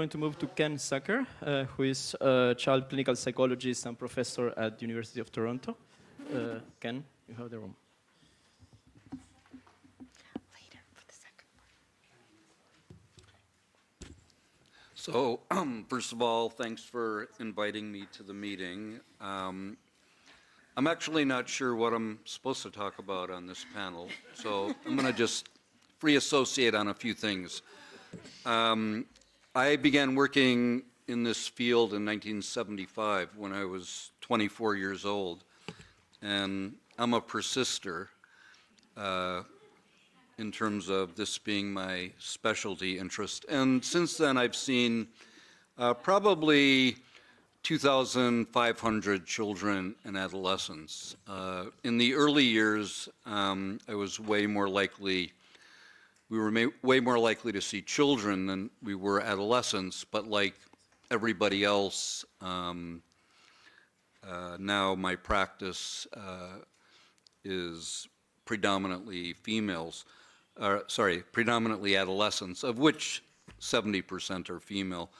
Going to move to Ken Zucker, who is a child clinical psychologist and professor at the University of Toronto. Ken, you have the room. Later for the second part. So, first of all, thanks for inviting me to the meeting. I'm actually not sure what I'm supposed to talk about on this panel, so I'm going to just free associate on a few things. I began working in this field in 1975 when I was 24 years old, and I'm a persister in terms of this being my specialty interest. And since then, I've seen probably 2,500 children and adolescents. In the early years, I was way more likely we were way more likely to see children than we were adolescents, but like everybody else, now my practice is predominantly predominantly adolescents, of which 70% are female.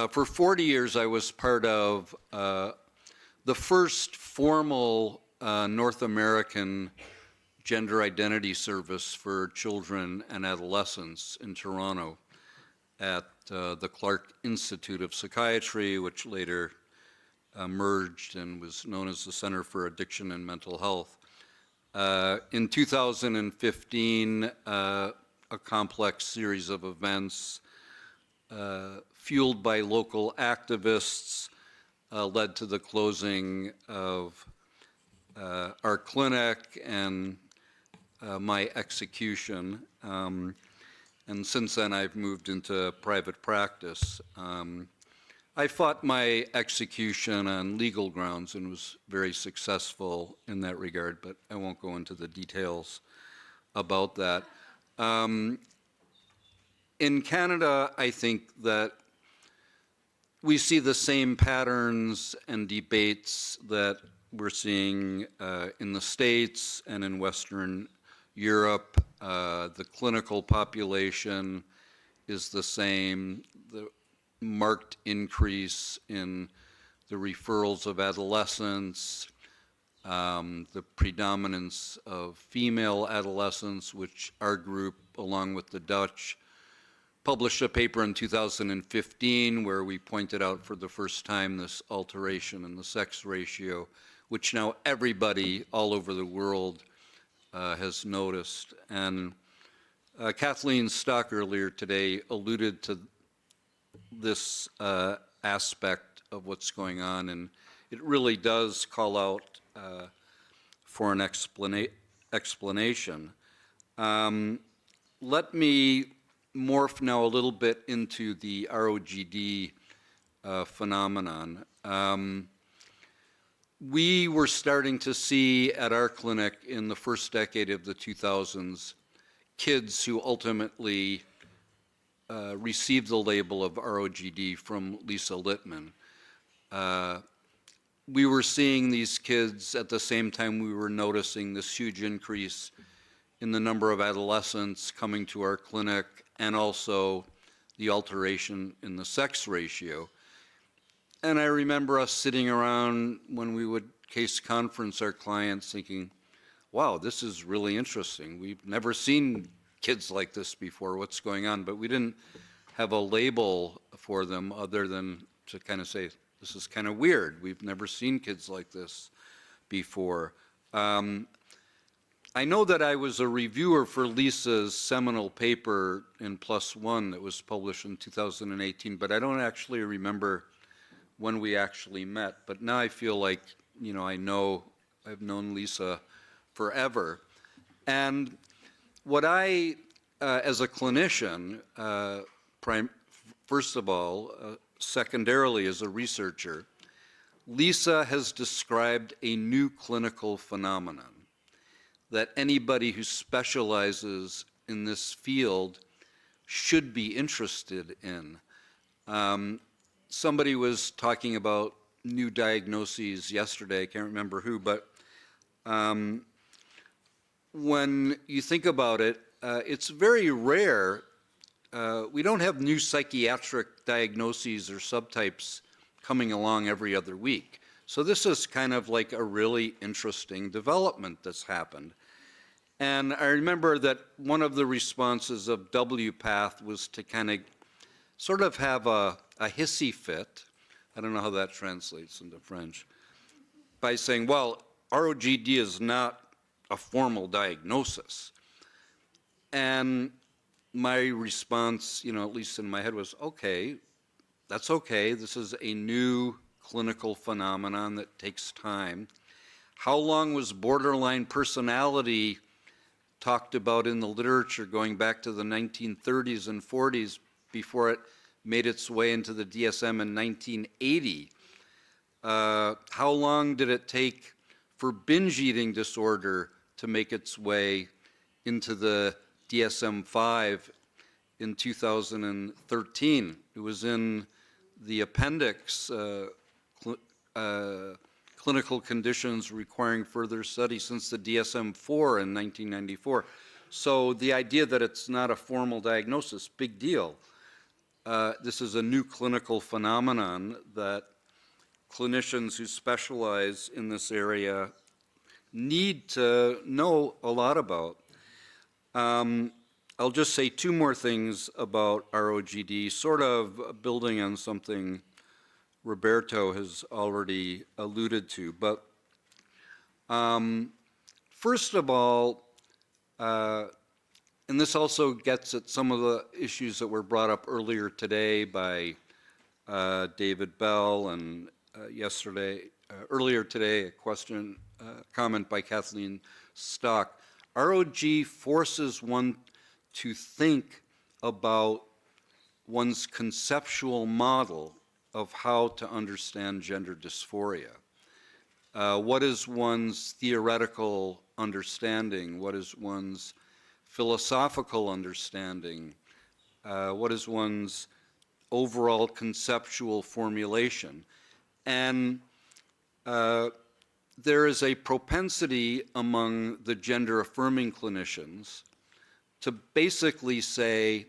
For 40 years, I was part of the first formal North American gender identity service for children and adolescents in Toronto at the Clark Institute of Psychiatry, which later merged and was known as the Center for Addiction and Mental Health. In 2015, a complex series of events fueled by local activists led to the closing of our clinic and my execution, and since then I've moved into private practice. I fought my execution on legal grounds and was very successful in that regard, but I won't go into the details about that. In Canada, I think that we see the same patterns and debates that we're seeing in the States and in Western Europe. The clinical population is the same. The marked increase in the referrals of adolescents, the predominance of female adolescents, which our group, along with the Dutch, published a paper in 2015 where we pointed out for the first time this alteration in the sex ratio, which now everybody all over the world has noticed. And Kathleen Stock earlier today alluded to this aspect of what's going on, and it really does call out for an explanation. Let me morph now a little bit into the ROGD phenomenon. We were starting to see at our clinic in the first decade of the 2000s kids who ultimately received the label of ROGD from Lisa Littman. We were seeing these kids at the same time we were noticing this huge increase in the number of adolescents coming to our clinic and also the alteration in the sex ratio. And I remember us sitting around when we would case conference our clients thinking, wow, this is really interesting. We've never seen kids like this before. What's going on? But we didn't have a label for them other than to kind of say, this is kind of weird. We've never seen kids like this before. I know that I was a reviewer for Lisa's seminal paper in PLOS ONE that was published in 2018, but I don't actually remember when we actually met. But now I feel like, you know, I've known Lisa forever. And what I, as a clinician, first of all, secondarily as a researcher, Lisa has described a new clinical phenomenon that anybody who specializes in this field should be interested in. Somebody was talking about new diagnoses yesterday, I can't remember who, but when you think about it, it's very rare we don't have new psychiatric diagnoses or subtypes coming along every other week. So this is kind of like a really interesting development that's happened. And I remember that one of the responses of WPATH was to kind of sort of have a hissy fit, I don't know how that translates into French, by saying, well, ROGD is not a formal diagnosis. And my response, you know, at least in my head was, okay, that's okay. This is a new clinical phenomenon that takes time. How long was borderline personality talked about in the literature going back to the 1930s and 40s before it made its way into the DSM in 1980? How long did it take for binge eating disorder to make its way into the DSM-5 in 2013? It was in the appendix, clinical conditions requiring further study since the DSM-4 in 1994. So the idea that it's not a formal diagnosis, big deal. This is a new clinical phenomenon that clinicians who specialize in this area need to know a lot about. I'll just say two more things about ROGD, sort of building on something Roberto has already alluded to. But first of all, and this also gets at some of the issues that were brought up earlier today by David Bell, and earlier today, a comment by Kathleen Stock. ROG forces one to think about one's conceptual model of how to understand gender dysphoria. What is one's theoretical understanding? What is one's philosophical understanding? What is one's overall conceptual formulation? And there is a propensity among the gender-affirming clinicians to basically say,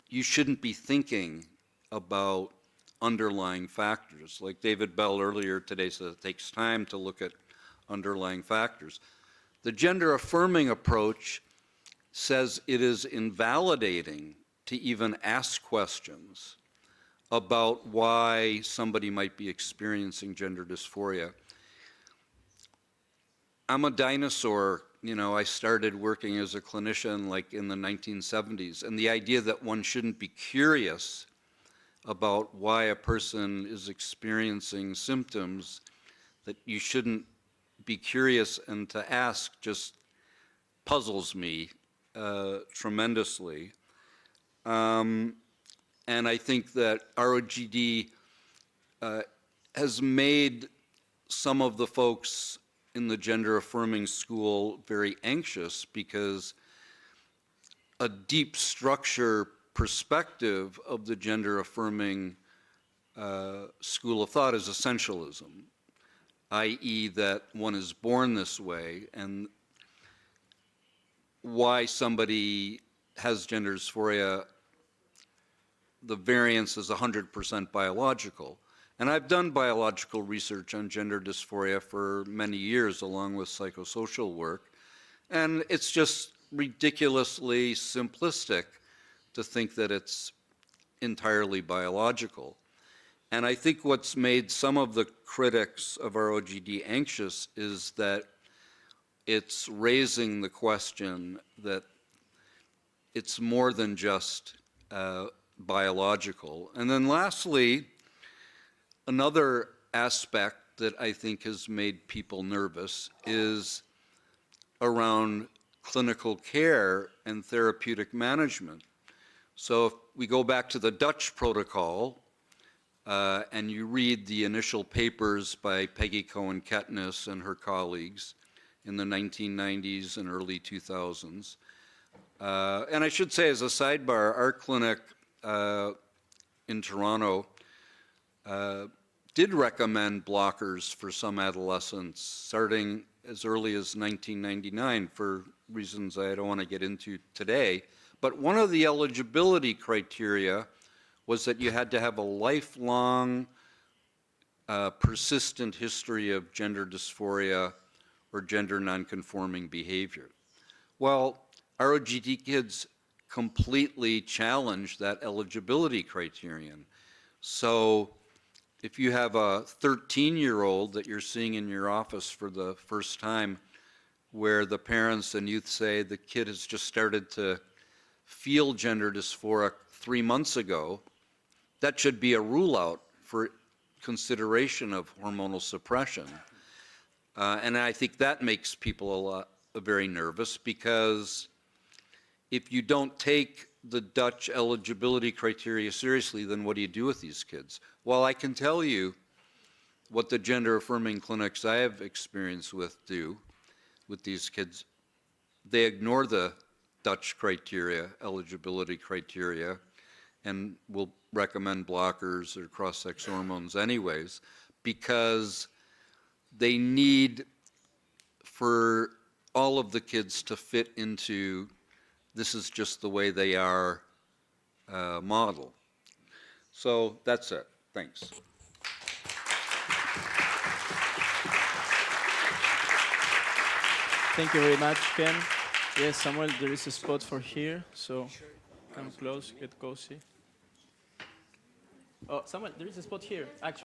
you shouldn't be thinking about underlying factors. Like David Bell earlier today said, it takes time to look at underlying factors. The gender-affirming approach says it is invalidating to even ask questions about why somebody might be experiencing gender dysphoria. I'm a dinosaur. You know, I started working as a clinician like in the 1970s, and the idea that one shouldn't be curious about why a person is experiencing symptoms, that you shouldn't be curious and to ask, just puzzles me tremendously. And I think that ROGD has made some of the folks in the gender-affirming school very anxious, because a deep structure perspective of the gender-affirming school of thought is essentialism, i.e. that one is born this way, and why somebody has gender dysphoria, the variance is 100% biological. And I've done biological research on gender dysphoria for many years, along with psychosocial work, and it's just ridiculously simplistic to think that it's entirely biological. And I think what's made some of the critics of ROGD anxious is that it's raising the question that it's more than just biological. And then lastly, another aspect that I think has made people nervous is around clinical care and therapeutic management. So if we go back to the Dutch protocol, and you read the initial papers by Peggy Cohen-Ketnes and her colleagues in the 1990s and early 2000s. And I should say, as a sidebar, our clinic in Toronto did recommend blockers for some adolescents starting as early as 1999 for reasons I don't want to get into today. But one of the eligibility criteria was that you had to have a lifelong, persistent history of gender dysphoria or gender nonconforming behavior. Well, ROGD kids completely challenged that eligibility criterion. So if you have a 13-year-old that you're seeing in your office for the first time, where the parents and youth say the kid has just started to feel gender dysphoric 3 months ago, that should be a rule out for consideration of hormonal suppression. And I think that makes people very nervous, because if you don't take the Dutch eligibility criteria seriously, then what do you do with these kids? Well, I can tell you what the gender affirming clinics I have experience with do with these kids. They ignore the Dutch criteria, eligibility criteria, and will recommend blockers or cross-sex hormones anyways, because they need for all of the kids to fit into this is just the way they are model. So that's it. Thanks. Thank you very much, Ken. Yes, Samuel, there is a spot for here, so come close, get cozy. Oh, Samuel, there is a spot here, actually.